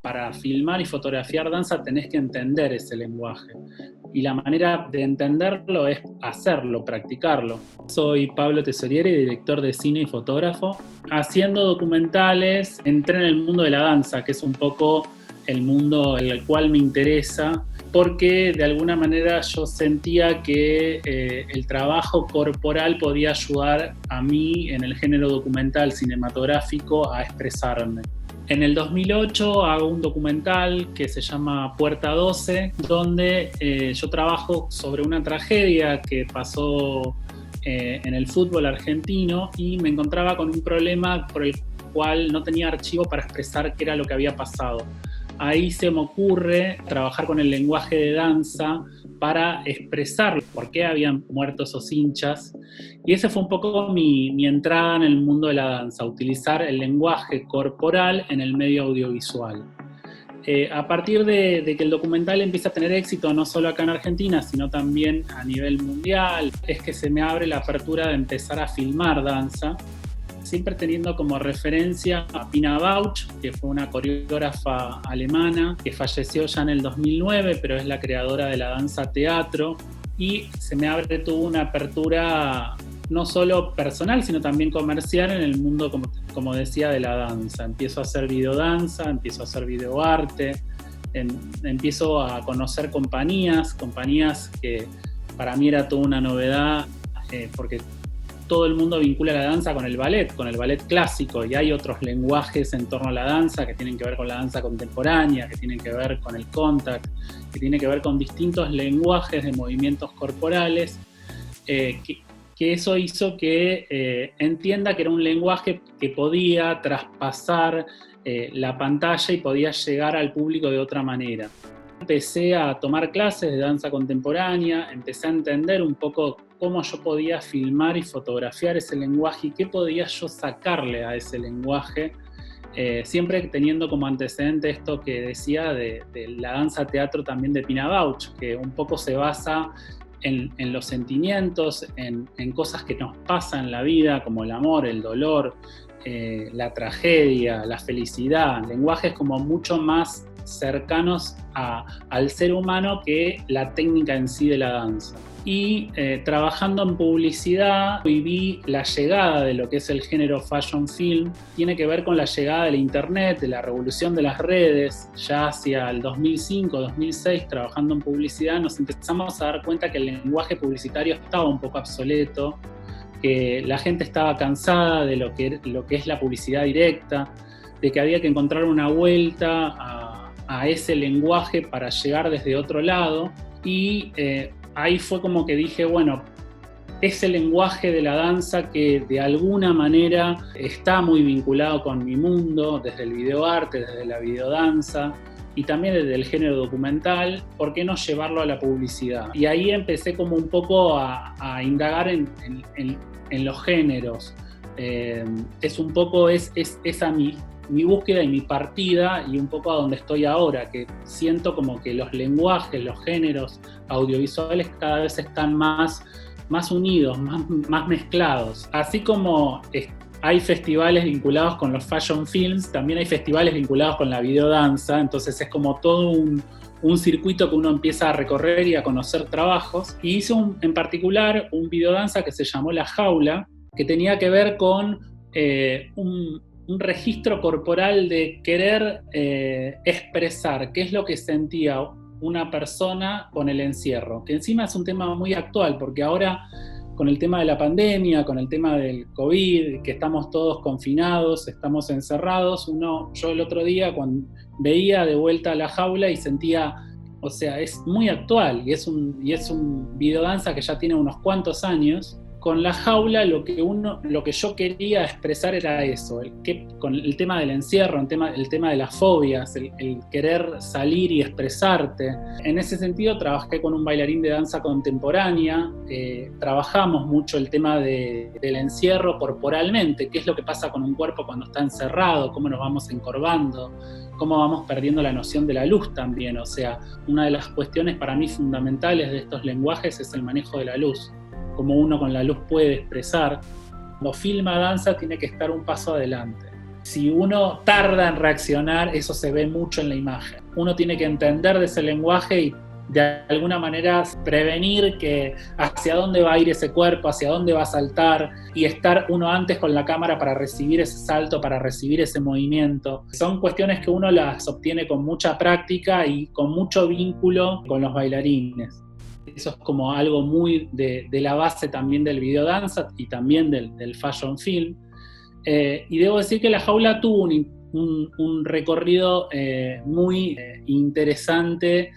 Para filmar y fotografiar danza tenés que entender ese lenguaje. Y la manera de entenderlo es hacerlo, practicarlo. Soy Pablo Tesoriere, director de cine y fotógrafo. Haciendo documentales entré en el mundo de la danza, que es un poco el mundo en el cual me interesa, porque de alguna manera yo sentía que el trabajo corporal podía ayudar a mí en el género documental cinematográfico a expresarme. En el 2008 hago un documental que se llama Puerta 12, donde yo trabajo sobre una tragedia que pasó en el fútbol argentino y me encontraba con un problema por el cual no tenía archivo para expresar qué era lo que había pasado. Ahí se me ocurre trabajar con el lenguaje de danza para expresar por qué habían muerto esos hinchas. Y esa fue un poco mi entrada en el mundo de la danza, utilizar el lenguaje corporal en el medio audiovisual. A partir de que el documental empieza a tener éxito, no solo acá en Argentina, sino también a nivel mundial, es que se me abre la apertura de empezar a filmar danza, siempre teniendo como referencia a Pina Bausch, que fue una coreógrafa alemana que falleció ya en el 2009, pero es la creadora de la danza teatro, y se me abre toda una apertura no solo personal, sino también comercial en el mundo, como decía, de la danza. Empiezo a hacer videodanza, empiezo a hacer videoarte, empiezo a conocer compañías que para mí era toda una novedad, porque todo el mundo vincula la danza con el ballet clásico, y hay otros lenguajes en torno a la danza que tienen que ver con la danza contemporánea, que tienen que ver con el contact, que tienen que ver con distintos lenguajes de movimientos corporales, que eso hizo que entienda que era un lenguaje que podía traspasar la pantalla y podía llegar al público de otra manera. Empecé a tomar clases de danza contemporánea, empecé a entender un poco cómo yo podía filmar y fotografiar ese lenguaje y qué podía yo sacarle a ese lenguaje, siempre teniendo como antecedente esto que decía de la danza teatro también de Pina Bausch, que un poco se basa en los sentimientos, en cosas que nos pasan en la vida, como el amor, el dolor, la tragedia, la felicidad, lenguajes como mucho más cercanos al ser humano que la técnica en sí de la danza. Y trabajando en publicidad viví la llegada de lo que es el género fashion film. Tiene que ver con la llegada del internet, de la revolución de las redes. Ya hacia el 2005, 2006, trabajando en publicidad, nos empezamos a dar cuenta que el lenguaje publicitario estaba un poco obsoleto, que la gente estaba cansada de lo que es la publicidad directa, de que había que encontrar una vuelta a ese lenguaje para llegar desde otro lado. Y ahí fue como que dije, bueno, ese lenguaje de la danza que de alguna manera está muy vinculado con mi mundo, desde el videoarte, desde la videodanza y también desde el género documental, ¿por qué no llevarlo a la publicidad? Y ahí empecé como un poco a indagar en los géneros. Es un poco esa mi búsqueda y mi partida, y un poco a donde estoy ahora, que siento como que los lenguajes, los géneros audiovisuales cada vez están más unidos, más mezclados. Así como hay festivales vinculados con los fashion films, también hay festivales vinculados con la videodanza, entonces es como todo un circuito que uno empieza a recorrer y a conocer trabajos. Y hice en particular un videodanza que se llamó La Jaula, que tenía que ver con un registro corporal de querer expresar qué es lo que sentía una persona con el encierro, que encima es un tema muy actual, porque ahora con el tema de la pandemia, con el tema del COVID, que estamos todos confinados, estamos encerrados, yo el otro día cuando veía de vuelta La Jaula y sentía, o sea, es muy actual, y es un videodanza que ya tiene unos cuantos años, con La Jaula lo que yo quería expresar era eso, con el tema del encierro, el tema de las fobias, el querer salir y expresarte. En ese sentido trabajé con un bailarín de danza contemporánea, trabajamos mucho el tema del encierro corporalmente, qué es lo que pasa con un cuerpo cuando está encerrado, cómo nos vamos encorvando, cómo vamos perdiendo la noción de la luz también. O sea, una de las cuestiones para mí fundamentales de estos lenguajes es el manejo de la luz, cómo uno con la luz puede expresar. Cuando filma danza tiene que estar un paso adelante. Si uno tarda en reaccionar, eso se ve mucho en la imagen. Uno tiene que entender de ese lenguaje y de alguna manera prevenir que hacia dónde va a ir ese cuerpo, hacia dónde va a saltar, y estar uno antes con la cámara para recibir ese salto, para recibir ese movimiento. Son cuestiones que uno las obtiene con mucha práctica y con mucho vínculo con los bailarines. Eso es como algo muy de la base también del videodanza y también del fashion film. Y debo decir que La Jaula tuvo un recorrido muy interesante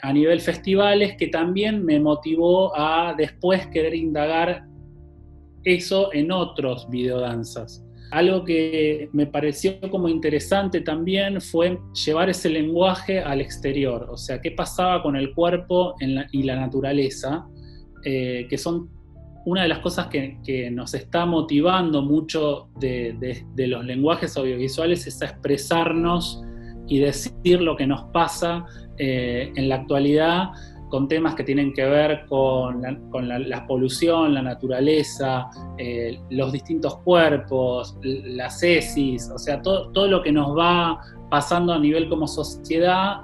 a nivel festivales, que también me motivó a después querer indagar eso en otros videodanzas. Algo que me pareció como interesante también fue llevar ese lenguaje al exterior, o sea, qué pasaba con el cuerpo y la naturaleza, que son una de las cosas que nos está motivando mucho de los lenguajes audiovisuales, es a expresarnos y decir lo que nos pasa en la actualidad, con temas que tienen que ver con la polución, la naturaleza, los distintos cuerpos, las ESIs, o sea, todo lo que nos va pasando a nivel como sociedad.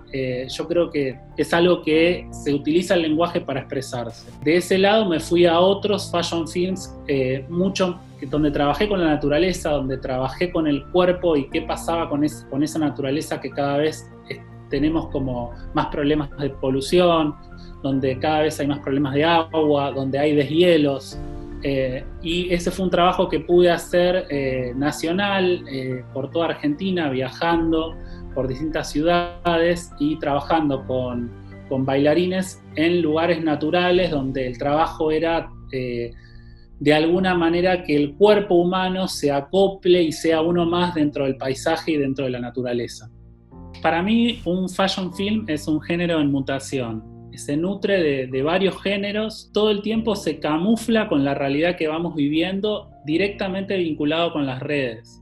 Yo creo que es algo que se utiliza el lenguaje para expresarse. De ese lado me fui a otros fashion films, donde trabajé con la naturaleza, donde trabajé con el cuerpo y qué pasaba con esa naturaleza que cada vez tenemos como más problemas de polución, donde cada vez hay más problemas de agua, donde hay deshielos. Y ese fue un trabajo que pude hacer nacional, por toda Argentina, viajando por distintas ciudades y trabajando con bailarines en lugares naturales, donde el trabajo era de alguna manera que el cuerpo humano se acople y sea uno más dentro del paisaje y dentro de la naturaleza. Para mí, un fashion film es un género en mutación. Se nutre de varios géneros, todo el tiempo se camufla con la realidad que vamos viviendo, directamente vinculado con las redes.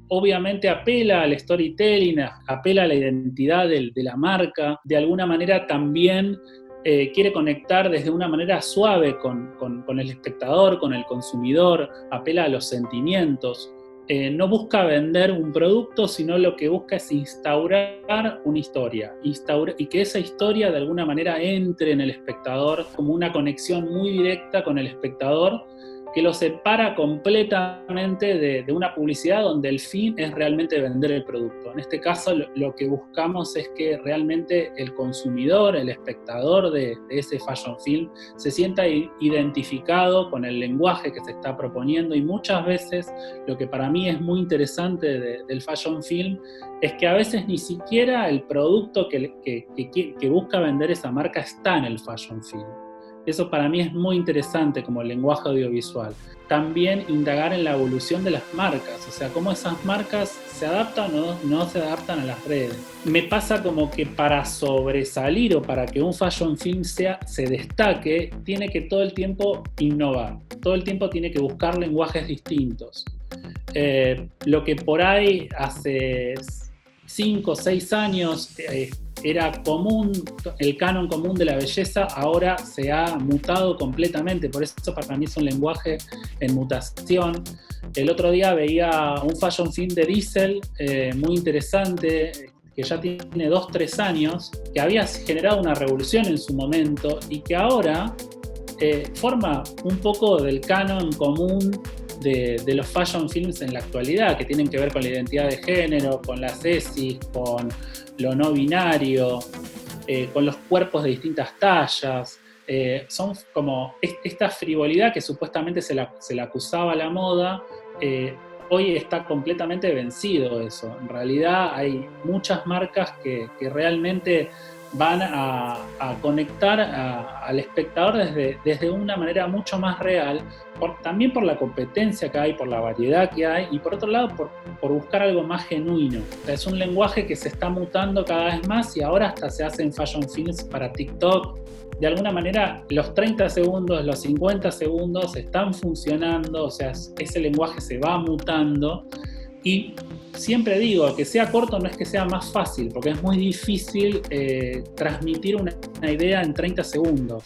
Obviamente apela al storytelling, apela a la identidad de la marca, de alguna manera también quiere conectar desde una manera suave con el espectador, con el consumidor, apela a los sentimientos. No busca vender un producto, sino lo que busca es instaurar una historia, y que esa historia de alguna manera entre en el espectador como una conexión muy directa con el espectador, que lo separa completamente de una publicidad donde el fin es realmente vender el producto. En este caso lo que buscamos es que realmente el consumidor, el espectador de ese fashion film, se sienta identificado con el lenguaje que se está proponiendo, y muchas veces lo que para mí es muy interesante del fashion film es que a veces ni siquiera el producto que busca vender esa marca está en el fashion film. Eso para mí es muy interesante como lenguaje audiovisual. También indagar en la evolución de las marcas, o sea, cómo esas marcas se adaptan o no se adaptan a las redes. Me pasa como que para sobresalir o para que un fashion film se destaque, tiene que todo el tiempo innovar, todo el tiempo tiene que buscar lenguajes distintos. Lo que por ahí hace 5 o 6 años era común, el canon común de la belleza, ahora se ha mutado completamente, por eso para mí es un lenguaje en mutación. El otro día veía un fashion film de Diesel, muy interesante, que ya tiene 2-3 años, que había generado una revolución en su momento y que ahora forma un poco del canon común de los fashion films en la actualidad, que tienen que ver con la identidad de género, con las ESIs, con lo no binario, con los cuerpos de distintas tallas. Son como esta frivolidad que supuestamente se la acusaba a la moda, hoy está completamente vencido eso. En realidad hay muchas marcas que realmente van a conectar al espectador desde una manera mucho más real, también por la competencia que hay, por la variedad que hay, y por otro lado por buscar algo más genuino. O sea, es un lenguaje que se está mutando cada vez más y ahora hasta se hacen fashion films para TikTok. De alguna manera los 30 segundos, los 50 segundos están funcionando, o sea, ese lenguaje se va mutando. Y siempre digo, que sea corto no es que sea más fácil, porque es muy difícil transmitir una idea en 30 segundos.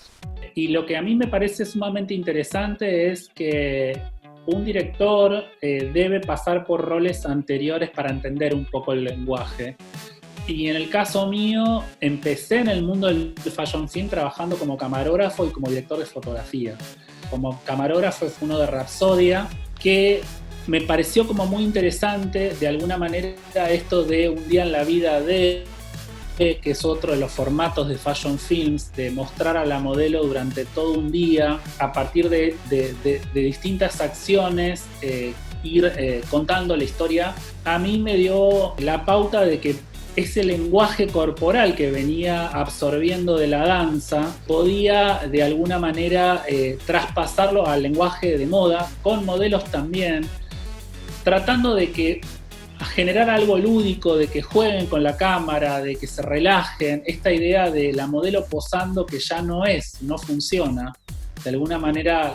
Y lo que a mí me parece sumamente interesante es que un director debe pasar por roles anteriores para entender un poco el lenguaje. Y en el caso mío, empecé en el mundo del fashion film trabajando como camarógrafo y como director de fotografía. Como camarógrafo fue uno de Rapsodia, que me pareció como muy interesante, de alguna manera, esto de un día en la vida de, que es otro de los formatos de fashion films, de mostrar a la modelo durante todo un día, a partir de distintas acciones, ir contando la historia. A mí me dio la pauta de que ese lenguaje corporal que venía absorbiendo de la danza podía de alguna manera traspasarlo al lenguaje de moda, con modelos también, tratando de que generar algo lúdico, de que jueguen con la cámara, de que se relajen. Esta idea de la modelo posando que ya no funciona. De alguna manera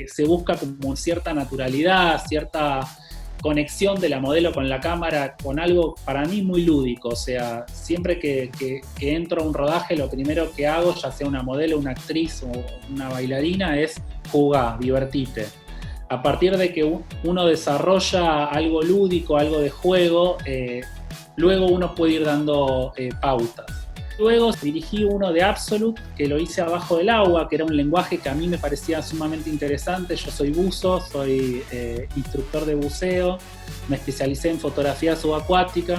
se busca como cierta naturalidad, cierta conexión de la modelo con la cámara, con algo para mí muy lúdico. O sea, siempre que entro a un rodaje, lo primero que hago, ya sea una modelo, una actriz o una bailarina, es jugar, divertirte. A partir de que uno desarrolla algo lúdico, algo de juego, luego uno puede ir dando pautas. Luego dirigí uno de Absolute, que lo hice abajo del agua, que era un lenguaje que a mí me parecía sumamente interesante. Yo soy buzo, soy instructor de buceo, me especialicé en fotografía subacuática,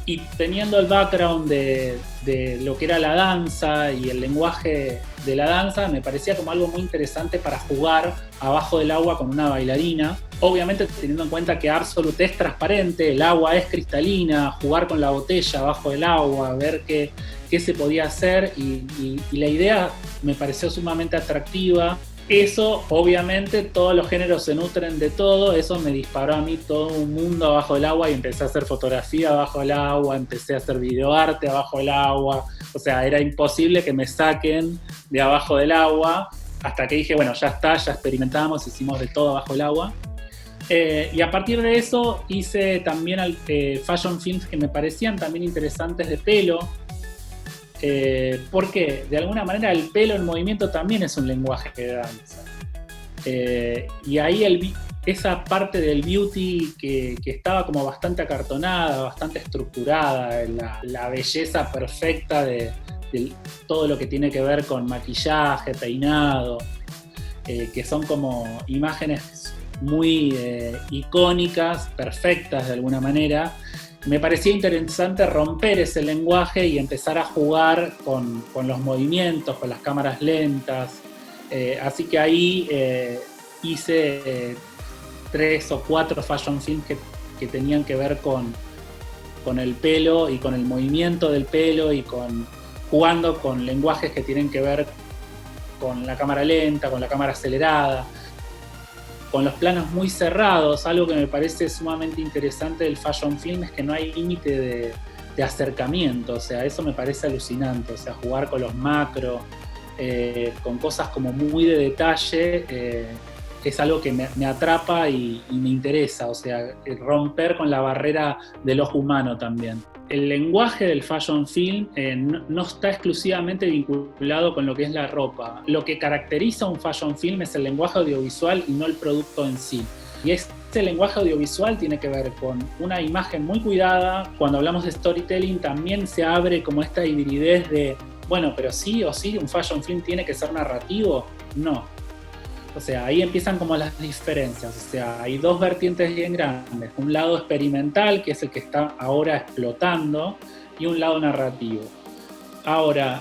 y teniendo el background de lo que era la danza y el lenguaje de la danza, me parecía como algo muy interesante para jugar abajo del agua con una bailarina. Obviamente teniendo en cuenta que Absolute es transparente, el agua es cristalina, jugar con la botella abajo del agua, ver qué se podía hacer, y la idea me pareció sumamente atractiva. Eso, obviamente, todos los géneros se nutren de todo. Eso me disparó a mí todo un mundo abajo del agua, y empecé a hacer fotografía abajo del agua, empecé a hacer videoarte abajo del agua. O sea, era imposible que me saquen de abajo del agua, hasta que dije, bueno, ya está, ya experimentamos, hicimos de todo abajo del agua. Y a partir de eso hice también fashion films que me parecían también interesantes de pelo. Porque de alguna manera el pelo en movimiento también es un lenguaje de danza. Y ahí esa parte del beauty que estaba como bastante acartonada, bastante estructurada, la belleza perfecta de todo lo que tiene que ver con maquillaje, peinado, que son como imágenes muy icónicas, perfectas de alguna manera. Me parecía interesante romper ese lenguaje y empezar a jugar con los movimientos, con las cámaras lentas. Así que ahí hice 3 o 4 fashion films que tenían que ver con el pelo y con el movimiento del pelo, y jugando con lenguajes que tienen que ver con la cámara lenta, con la cámara acelerada, con los planos muy cerrados. Algo que me parece sumamente interesante del fashion film es que no hay límite de acercamiento. O sea, eso me parece alucinante. O sea, jugar con los macros, con cosas como muy de detalle, es algo que me atrapa y me interesa. O sea, romper con la barrera del ojo humano también. El lenguaje del fashion film no está exclusivamente vinculado con lo que es la ropa. Lo que caracteriza un fashion film es el lenguaje audiovisual y no el producto en sí. Y este lenguaje audiovisual tiene que ver con una imagen muy cuidada. Cuando hablamos de storytelling también se abre como esta hibridez de, bueno, pero sí o sí un fashion film tiene que ser narrativo. No. O sea, ahí empiezan como las diferencias. O sea, hay 2 vertientes bien grandes. Un lado experimental, que es el que está ahora explotando, y un lado narrativo. Ahora,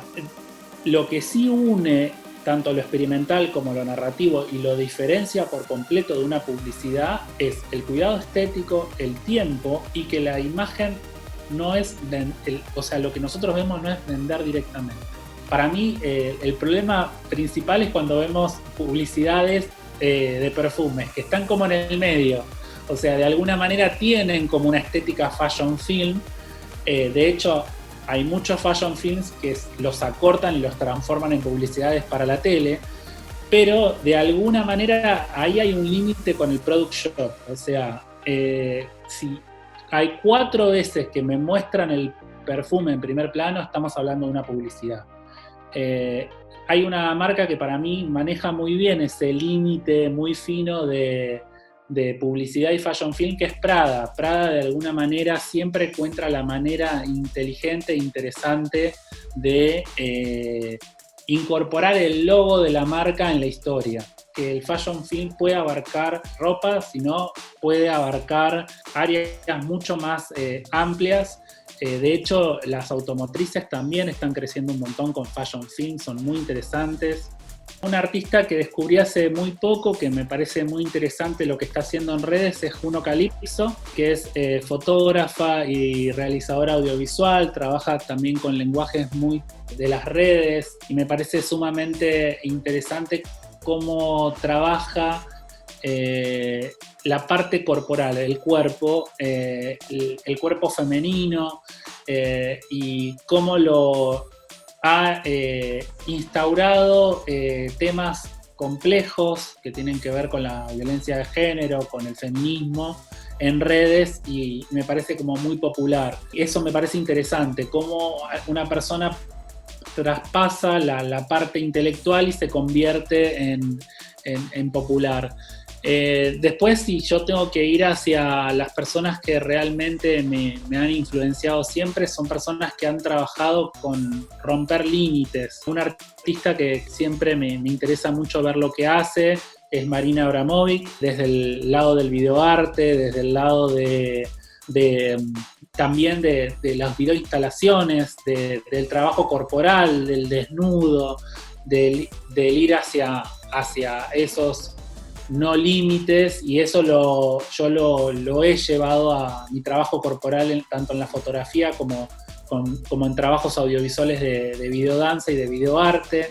lo que sí une tanto lo experimental como lo narrativo y lo diferencia por completo de una publicidad es el cuidado estético, el tiempo, y que la imagen no es, o sea, lo que nosotros vemos no es vender directamente. Para mí el problema principal es cuando vemos publicidades de perfumes que están como en el medio, o sea, de alguna manera tienen como una estética fashion film. De hecho, hay muchos fashion films que los acortan y los transforman en publicidades para la tele, pero de alguna manera ahí hay un límite con el product shot. O sea, si hay 4 veces que me muestran el perfume en primer plano, estamos hablando de una publicidad. Hay una marca que para mí maneja muy bien ese límite muy fino de publicidad y fashion film, que es Prada. Prada de alguna manera siempre encuentra la manera inteligente e interesante de incorporar el logo de la marca en la historia. Que el fashion film puede abarcar ropa, sino puede abarcar áreas mucho más amplias. De hecho, las automotrices también están creciendo un montón con fashion film, son muy interesantes. Un artista que descubrí hace muy poco, que me parece muy interesante lo que está haciendo en redes, es Juno Calypso, que es fotógrafa y realizadora audiovisual, trabaja también con lenguajes muy de las redes, y me parece sumamente interesante cómo trabaja la parte corporal, el cuerpo femenino, y cómo lo ha instaurado temas complejos que tienen que ver con la violencia de género, con el feminismo en redes, y me parece como muy popular. Eso me parece interesante, cómo una persona traspasa la parte intelectual y se convierte en popular. Después, si yo tengo que ir hacia las personas que realmente me han influenciado siempre, son personas que han trabajado con romper límites. Un artista que siempre me interesa mucho ver lo que hace es Marina Abramovic, desde el lado del videoarte, desde el lado también de las videoinstalaciones, del trabajo corporal, del desnudo, del ir hacia esos no límites, y eso yo lo he llevado a mi trabajo corporal, tanto en la fotografía como en trabajos audiovisuales de videodanza y de videoarte.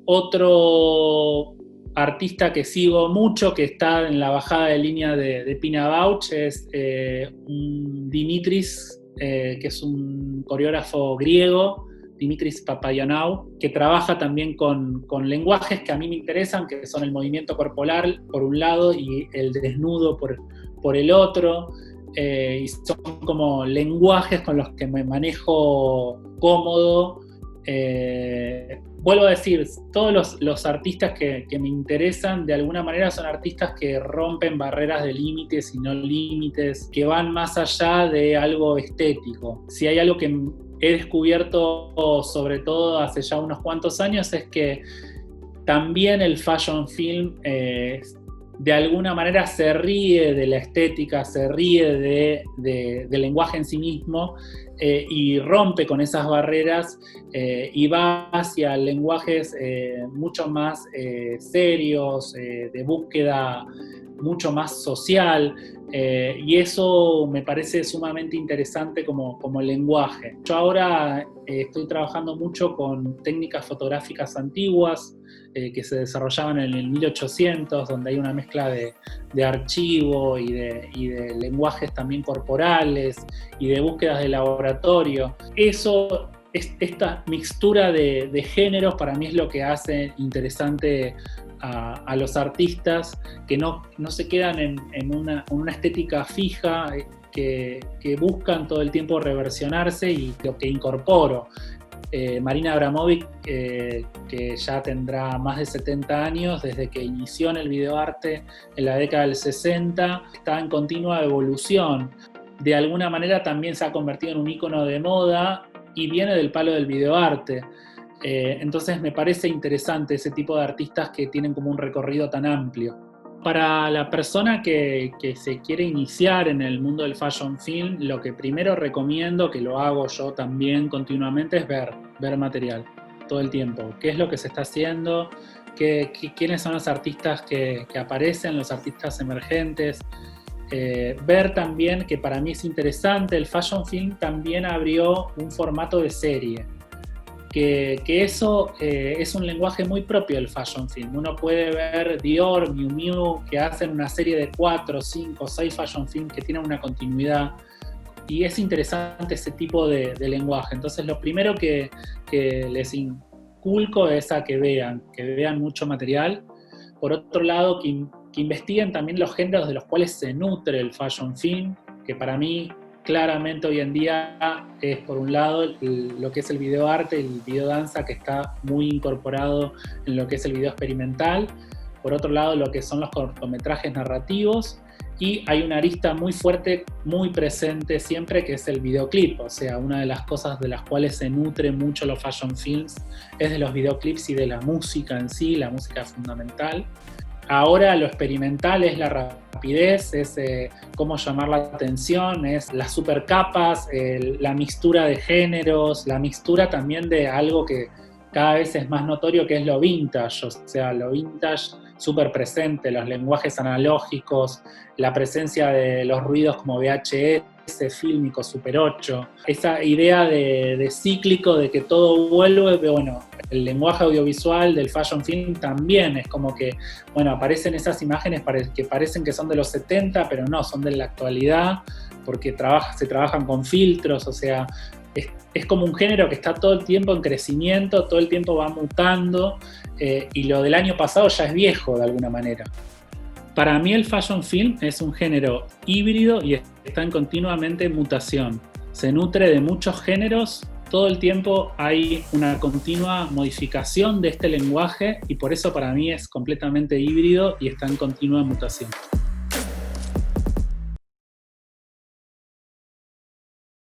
Otro artista que sigo mucho, que está en la bajada de línea de Pina Bausch, es Dimitris, que es un coreógrafo griego, Dimitris Papaioannou, que trabaja también con lenguajes que a mí me interesan, que son el movimiento corporal por un lado y el desnudo por el otro, y son como lenguajes con los que me manejo cómodo. Vuelvo a decir, todos los artistas que me interesan de alguna manera son artistas que rompen barreras de límites y no límites, que van más allá de algo estético. Si hay algo que he descubierto, sobre todo hace ya unos cuantos años, es que también el fashion film de alguna manera se ríe de la estética, se ríe del lenguaje en sí mismo, y rompe con esas barreras y va hacia lenguajes mucho más serios, de búsqueda mucho más social, y eso me parece sumamente interesante como lenguaje. Yo ahora estoy trabajando mucho con técnicas fotográficas antiguas que se desarrollaban en el 1800, donde hay una mezcla de archivo y de lenguajes también corporales y de búsquedas de laboratorio. Esta mixtura de géneros para mí es lo que hace interesante a los artistas, que no se quedan en una estética fija, que buscan todo el tiempo reversionarse, y lo que incorporo. Marina Abramovic, que ya tendrá más de 70 años, desde que inició en el videoarte en la década del 60, está en continua evolución. De alguna manera también se ha convertido en un ícono de moda y viene del palo del videoarte. Entonces me parece interesante ese tipo de artistas que tienen como un recorrido tan amplio. Para la persona que se quiere iniciar en el mundo del fashion film, lo que primero recomiendo, que lo hago yo también continuamente, es ver material todo el tiempo. ¿Qué es lo que se está haciendo? ¿Quiénes son los artistas que aparecen, los artistas emergentes? ver también que para mí es interesante, el fashion film también abrió un formato de serie. Que eso es un lenguaje muy propio del fashion film. Uno puede ver Dior, Miu Miu, que hacen una serie de 4, 5, 6 fashion film que tienen una continuidad, y es interesante ese tipo de lenguaje. Entonces lo primero que les inculco es a que vean mucho material. Por otro lado, que investiguen también los géneros de los cuales se nutre el fashion film, que para mí claramente hoy en día es, por un lado, lo que es el videoarte, el videodanza, que está muy incorporado en lo que es el video experimental. Por otro lado, lo que son los cortometrajes narrativos. Y hay una arista muy fuerte, muy presente siempre, que es el videoclip. O sea, una de las cosas de las cuales se nutre mucho los fashion films es de los videoclips y de la música en sí. La música es fundamental. Ahora lo experimental es la rapidez, es cómo llamar la atención, es las supercapas, la mixtura de géneros, la mixtura también de algo que cada vez es más notorio, que es lo vintage. O sea, lo vintage súper presente, los lenguajes analógicos, la presencia de los ruidos como VHS, fílmico, Super 8, esa idea de cíclico, de que todo vuelve. Bueno, el lenguaje audiovisual del fashion film también es como que, bueno, aparecen esas imágenes que parecen que son de los 70, pero no, son de la actualidad, porque se trabajan con filtros. O sea, es como un género que está todo el tiempo en crecimiento, todo el tiempo va mutando, y lo del año pasado ya es viejo de alguna manera. Para mí el fashion film es un género híbrido y está en continuamente mutación. Se nutre de muchos géneros, todo el tiempo hay una continua modificación de este lenguaje, y por eso para mí es completamente híbrido y está en continua mutación.